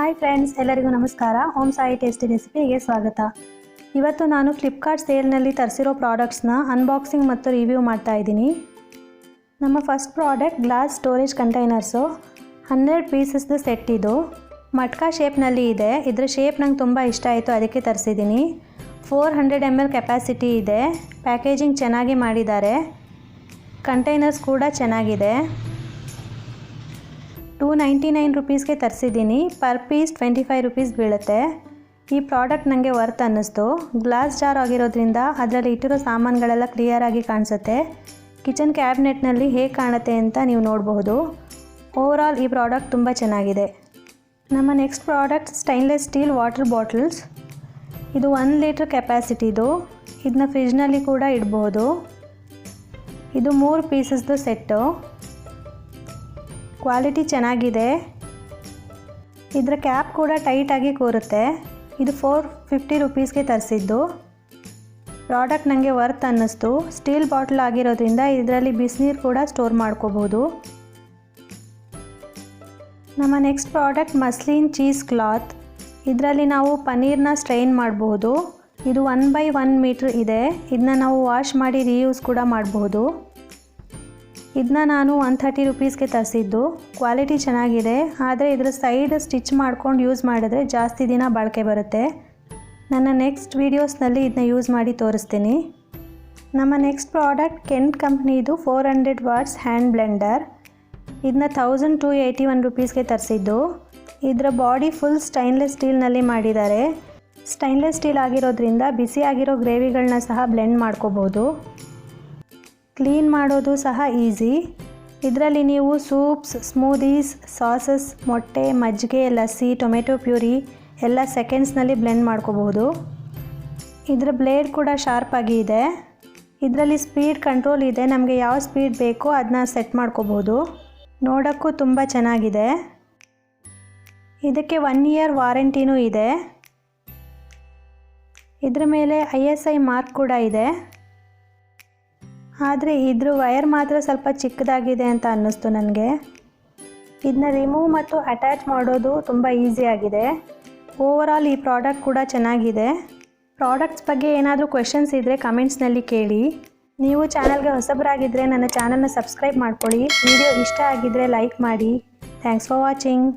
Hi friends, ಎಲ್ಲರಿಗೂ ನಮಸ್ಕಾರ. Om Sai tasty ರೆಸಿಪಿಗೆ ಸ್ವಾಗತ. ಇವತ್ತು ನಾನು ಫ್ಲಿಪ್ಕಾರ್ಟ್ ಸೇಲ್ನಲ್ಲಿ ತರಿಸಿರೋ ಪ್ರಾಡಕ್ಟ್ಸ್ನ ಅನ್ಬಾಕ್ಸಿಂಗ್ ಮತ್ತು ರಿವ್ಯೂ ಮಾಡ್ತಾ ಇದ್ದೀನಿ. ನಮ್ಮ first product glass storage containers 100 ಪೀಸಸ್ದು ಸೆಟ್. ಇದು ಮಟ್ಕಾ ಶೇಪ್ನಲ್ಲಿ ಇದೆ. ಇದರ ಶೇಪ್ ನಂಗೆ ತುಂಬ ಇಷ್ಟ ಆಯಿತು, ಅದಕ್ಕೆ ತರಿಸಿದ್ದೀನಿ. 400 ml ಕೆಪಾಸಿಟಿ ಇದೆ. ಪ್ಯಾಕೇಜಿಂಗ್ ಚೆನ್ನಾಗಿ ಮಾಡಿದ್ದಾರೆ. ಕಂಟೈನರ್ಸ್ ಕೂಡ ಚೆನ್ನಾಗಿದೆ. 299 ರುಪೀಸ್ಗೆ ತರಿಸಿದ್ದೀನಿ. ಪರ್ ಪೀಸ್ 25 ರುಪೀಸ್ ಬೀಳುತ್ತೆ. ಈ ಪ್ರಾಡಕ್ಟ್ ನನಗೆ ವರ್ತ್ ಅನ್ನಿಸ್ತು. ಗ್ಲಾಸ್ ಜಾರ್ ಆಗಿರೋದ್ರಿಂದ ಅದರಲ್ಲಿ ಇಟ್ಟಿರೋ ಸಾಮಾನುಗಳೆಲ್ಲ ಕ್ಲಿಯರಾಗಿ ಕಾಣಿಸುತ್ತೆ. ಕಿಚನ್ ಕ್ಯಾಬಿನೆಟ್ನಲ್ಲಿ ಹೇಗೆ ಕಾಣುತ್ತೆ ಅಂತ ನೀವು ನೋಡಬಹುದು. ಓವರಾಲ್ ಈ ಪ್ರಾಡಕ್ಟ್ ತುಂಬ ಚೆನ್ನಾಗಿದೆ. ನಮ್ಮ next product stainless steel water bottles. ಇದು 1 ಲೀಟ್ರ್ ಕೆಪಾಸಿಟಿದು. ಇದನ್ನ ಫ್ರಿಜ್ನಲ್ಲಿ ಕೂಡ ಇಡಬಹುದು. ಇದು 3 ಪೀಸಸ್ದು ಸೆಟ್ಟು. ಕ್ವಾಲಿಟಿ ಚೆನ್ನಾಗಿದೆ. ಇದರ ಕ್ಯಾಪ್ ಕೂಡ ಟೈಟಾಗಿ ಕೂರುತ್ತೆ. ಇದು 450 ರುಪೀಸ್ಗೆ ತರಿಸಿದ್ದು. ಪ್ರಾಡಕ್ಟ್ ನನಗೆ ವರ್ತ್ ಅನ್ನಿಸ್ತು. ಸ್ಟೀಲ್ ಬಾಟಲ್ ಆಗಿರೋದ್ರಿಂದ ಇದರಲ್ಲಿ ಬಿಸಿನೀರು ಕೂಡ ಸ್ಟೋರ್ ಮಾಡ್ಕೋಬೋದು. ನಮ್ಮ next product muslin cheese cloth. ಇದರಲ್ಲಿ ನಾವು ಪನ್ನೀರ್ನ ಸ್ಟ್ರೈನ್ ಮಾಡಬಹುದು. ಇದು 1/1 ಮೀಟ್ರ್ ಇದೆ. ಇದನ್ನ ನಾವು ವಾಶ್ ಮಾಡಿ ರೀಯೂಸ್ ಕೂಡ ಮಾಡಬಹುದು. ಇದನ್ನ ನಾನು 130 ರುಪೀಸ್ಗೆ ತರಿಸಿದ್ದು. ಕ್ವಾಲಿಟಿ ಚೆನ್ನಾಗಿದೆ, ಆದರೆ ಇದರ ಸೈಡ್ ಸ್ಟಿಚ್ ಮಾಡ್ಕೊಂಡು ಯೂಸ್ ಮಾಡಿದ್ರೆ ಜಾಸ್ತಿ ದಿನ ಬಾಳಿಕೆ ಬರುತ್ತೆ. ನನ್ನ ನೆಕ್ಸ್ಟ್ ವೀಡಿಯೋಸ್ನಲ್ಲಿ ಇದನ್ನ ಯೂಸ್ ಮಾಡಿ ತೋರಿಸ್ತೀನಿ. ನಮ್ಮ ನೆಕ್ಸ್ಟ್ ಪ್ರಾಡಕ್ಟ್ ಕೆಂಟ್ ಕಂಪ್ನಿದು 400 ವಾಟ್ಸ್ ಹ್ಯಾಂಡ್ ಬ್ಲೆಂಡರ್. ಇದನ್ನ 1281 ರುಪೀಸ್ಗೆ ತರಿಸಿದ್ದು. ಇದರ ಬಾಡಿ ಫುಲ್ ಸ್ಟೈನ್ಲೆಸ್ ಸ್ಟೀಲ್ನಲ್ಲಿ ಮಾಡಿದ್ದಾರೆ. ಸ್ಟೈನ್ಲೆಸ್ ಸ್ಟೀಲ್ ಆಗಿರೋದ್ರಿಂದ ಬಿಸಿಯಾಗಿರೋ ಗ್ರೇವಿಗಳನ್ನ ಸಹ ಬ್ಲೆಂಡ್ ಮಾಡ್ಕೋಬೋದು. ಕ್ಲೀನ್ ಮಾಡೋದು ಸಹ ಈಸಿ. ಇದರಲ್ಲಿ ನೀವು ಸೂಪ್ಸ್, ಸ್ಮೂದೀಸ್, ಸಾಸಸ್, ಮೊಟ್ಟೆ, ಮಜ್ಜಿಗೆ, ಲಸ್ಸಿ, ಟೊಮೆಟೊ ಪ್ಯೂರಿ ಎಲ್ಲ ಸೆಕೆಂಡ್ಸ್ನಲ್ಲಿ ಬ್ಲೆಂಡ್ ಮಾಡ್ಕೋಬಹುದು. ಇದರ ಬ್ಲೇಡ್ ಕೂಡ ಶಾರ್ಪ್ ಆಗಿ ಇದೆ. ಇದರಲ್ಲಿ ಸ್ಪೀಡ್ ಕಂಟ್ರೋಲ್ ಇದೆ. ನಮಗೆ ಯಾವ ಸ್ಪೀಡ್ ಬೇಕೋ ಅದನ್ನ ಸೆಟ್ ಮಾಡ್ಕೋಬಹುದು. ನೋಡೋಕ್ಕೂ ತುಂಬ ಚೆನ್ನಾಗಿದೆ. ಇದಕ್ಕೆ 1 ಇಯರ್ ವಾರಂಟಿನೂ ಇದೆ. ಇದರ ಮೇಲೆ ISI ಮಾರ್ಕ್ ಕೂಡ ಇದೆ. ಆದರೆ ಇದ್ರ ವೈರ್ ಮಾತ್ರ ಸ್ವಲ್ಪ ಚಿಕ್ಕದಾಗಿದೆ ಅಂತ ಅನ್ನಿಸ್ತು ನನಗೆ. ಇದನ್ನ ರಿಮೂವ್ ಮತ್ತು ಅಟ್ಯಾಚ್ ಮಾಡೋದು ತುಂಬ ಈಸಿಯಾಗಿದೆ. ಓವರಾಲ್ ಈ ಪ್ರಾಡಕ್ಟ್ ಕೂಡ ಚೆನ್ನಾಗಿದೆ. ಪ್ರಾಡಕ್ಟ್ಸ್ ಬಗ್ಗೆ ಏನಾದರೂ ಕ್ವೆಶನ್ಸ್ ಇದ್ದರೆ ಕಮೆಂಟ್ಸ್ನಲ್ಲಿ ಕೇಳಿ. ನೀವು ಚಾನಲ್ಗೆ ಹೊಸಬರಾಗಿದ್ದರೆ ನನ್ನ ಚಾನಲ್ನ ಸಬ್ಸ್ಕ್ರೈಬ್ ಮಾಡ್ಕೊಳ್ಳಿ. ವಿಡಿಯೋ ಇಷ್ಟ ಆಗಿದ್ದರೆ ಲೈಕ್ ಮಾಡಿ. Thanks for watching.